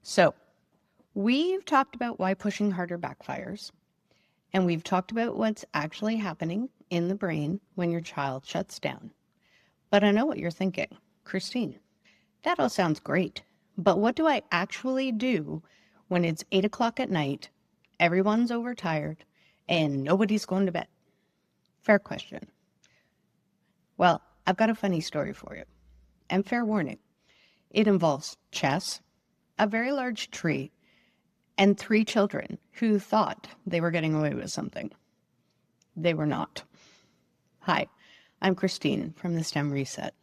So, we've talked about why pushing harder backfires, and we've talked about what's actually happening in the brain when your child shuts down. But I know what you're thinking. Christine, that all sounds great, but what do I actually do when it's 8 o'clock at night, everyone's overtired, and nobody's going to bed? Fair question. Well, I've got a funny story for you. And fair warning, it involves chess, a very large tree, and 3 children who thought they were getting away with something. They were not. Hi, I'm Christine from the STEM Reset,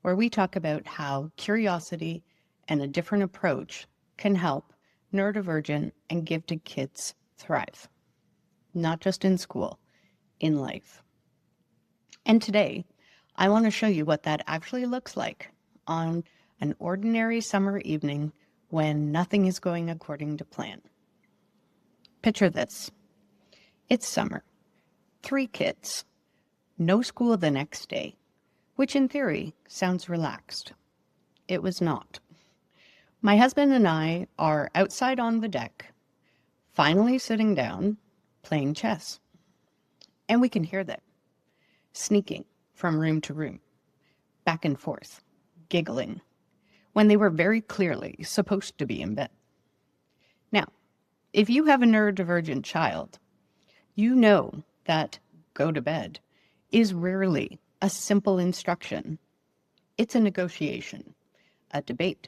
where we talk about how curiosity and a different approach can help neurodivergent and gifted kids thrive, not just in school, in life. And today, I want to show you what that actually looks like on an ordinary summer evening when nothing is going according to plan. Picture this. It's summer. 3 kids. No school the next day, which in theory sounds relaxed. It was not. My husband and I are outside on the deck, finally sitting down, playing chess. And we can hear them, sneaking from room to room, back and forth, giggling, when they were very clearly supposed to be in bed. Now, if you have a neurodivergent child, you know that go to bed is rarely a simple instruction. It's a negotiation, a debate,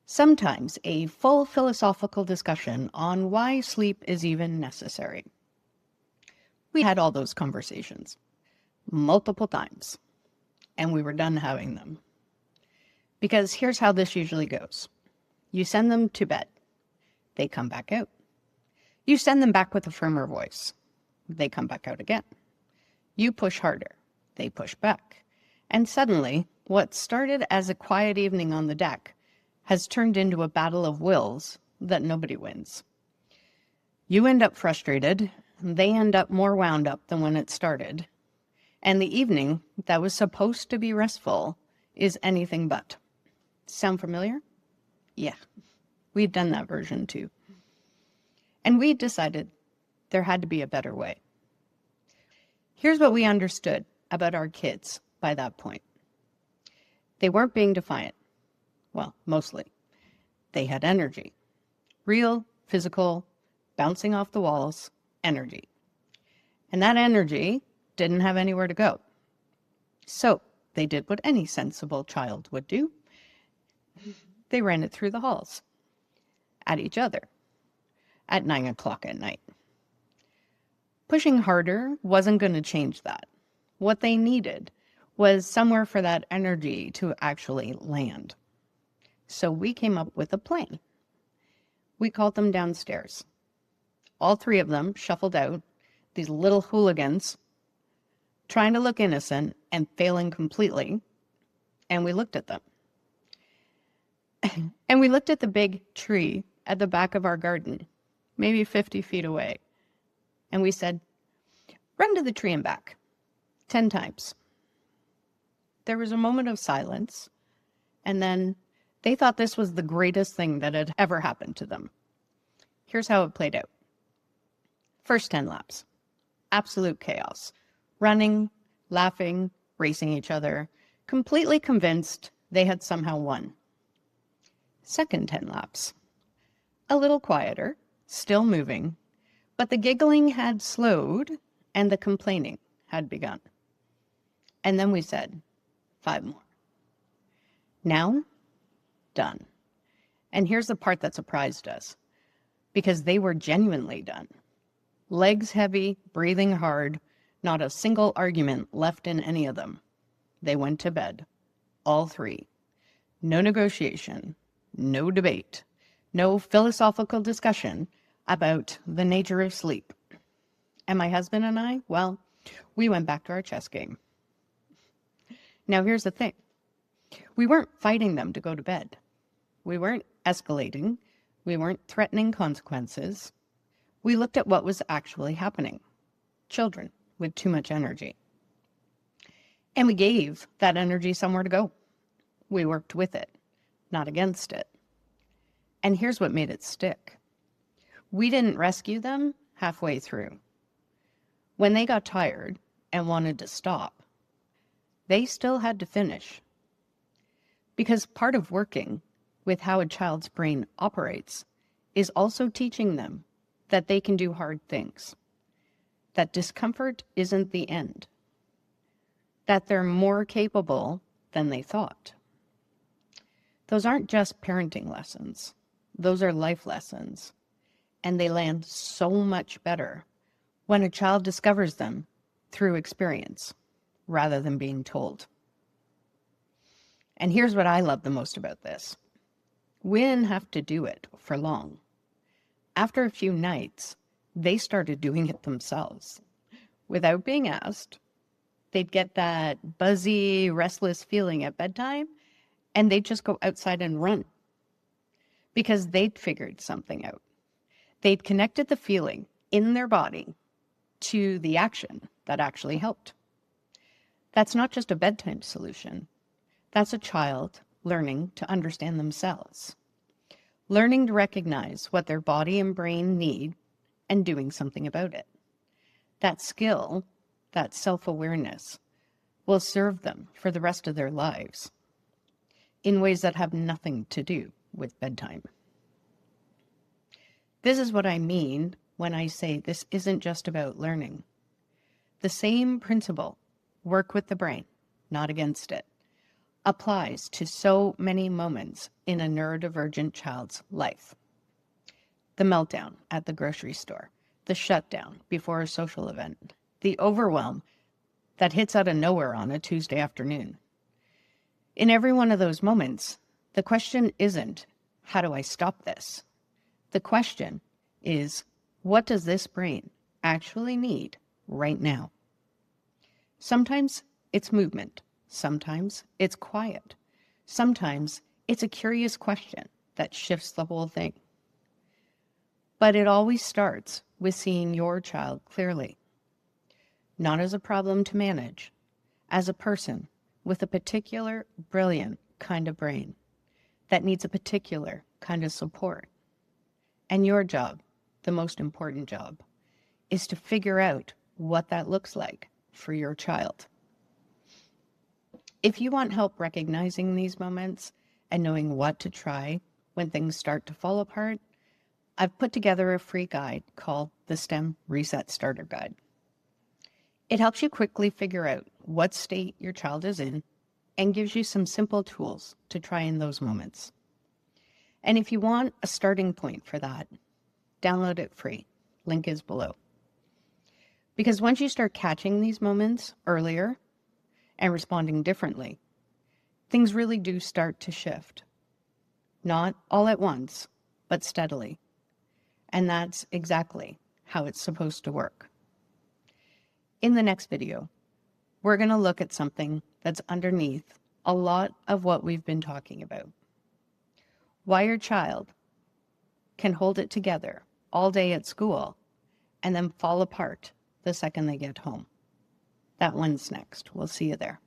sometimes a full philosophical discussion on why sleep is even necessary. We had all those conversations multiple times, and we were done having them. Because here's how this usually goes. You send them to bed. They come back out. You send them back with a firmer voice. They come back out again. You push harder. They push back. And suddenly, what started as a quiet evening on the deck has turned into a battle of wills that nobody wins. You end up frustrated. They end up more wound up than when it started. And the evening that was supposed to be restful is anything but. Sound familiar? Yeah, we'd done that version too. And we decided there had to be a better way. Here's what we understood about our kids by that point. They weren't being defiant. Well, mostly. They had energy. Real, physical, bouncing off the walls energy. And that energy didn't have anywhere to go. So they did what any sensible child would do. They ran it through the halls, at each other, at 9 o'clock at night. Pushing harder wasn't going to change that. What they needed was somewhere for that energy to actually land. So we came up with a plan. We called them downstairs. All 3 of them shuffled out, these little hooligans, trying to look innocent and failing completely. And we looked at them. And we looked at the big tree at the back of our garden, maybe 50 feet away. And we said, run to the tree and back, 10 times. There was a moment of silence, and then they thought this was the greatest thing that had ever happened to them. Here's how it played out. First 10 laps, absolute chaos, running, laughing, racing each other, completely convinced they had somehow won. Second 10 laps, a little quieter, still moving, but the giggling had slowed and the complaining had begun. And then we said, 5 more. Now, done. And here's the part that surprised us, because they were genuinely done. Legs heavy, breathing hard, not a single argument left in any of them. They went to bed, all 3. No negotiation, no debate, no philosophical discussion about the nature of sleep. And my husband and I, well, we went back to our chess game. Now here's the thing. We weren't fighting them to go to bed. We weren't escalating. We weren't threatening consequences. We looked at what was actually happening. Children with too much energy. And we gave that energy somewhere to go. We worked with it, not against it. And here's what made it stick. We didn't rescue them halfway through. When they got tired and wanted to stop, they still had to finish. Because part of working with how a child's brain operates is also teaching them that they can do hard things, that discomfort isn't the end, that they're more capable than they thought. Those aren't just parenting lessons. Those are life lessons. And they land so much better when a child discovers them through experience rather than being told. And here's what I love the most about this. We didn't have to do it for long. After a few nights, they started doing it themselves. Without being asked, they'd get that buzzy, restless feeling at bedtime, and they'd just go outside and run because they'd figured something out. They'd connected the feeling in their body to the action that actually helped. That's not just a bedtime solution. That's a child learning to understand themselves, learning to recognize what their body and brain need and doing something about it. That skill, that self-awareness, will serve them for the rest of their lives in ways that have nothing to do with bedtime. This is what I mean when I say this isn't just about learning. The same principle, work with the brain, not against it, applies to so many moments in a neurodivergent child's life. The meltdown at the grocery store, the shutdown before a social event, the overwhelm that hits out of nowhere on a Tuesday afternoon. In every one of those moments, the question isn't, how do I stop this? The question is, what does this brain actually need right now? Sometimes it's movement. Sometimes it's quiet. Sometimes it's a curious question that shifts the whole thing. But it always starts with seeing your child clearly, not as a problem to manage, as a person with a particular brilliant kind of brain that needs a particular kind of support. And your job, the most important job, is to figure out what that looks like for your child. If you want help recognizing these moments and knowing what to try when things start to fall apart, I've put together a free guide called the STEM Reset Starter Guide. It helps you quickly figure out what state your child is in and gives you some simple tools to try in those moments. And if you want a starting point for that, download it free. Link is below. Because once you start catching these moments earlier and responding differently, things really do start to shift. Not all at once, but steadily. And that's exactly how it's supposed to work. In the next video, we're going to look at something that's underneath a lot of what we've been talking about. Why your child can hold it together all day at school and then fall apart the second they get home. That one's next. We'll see you there.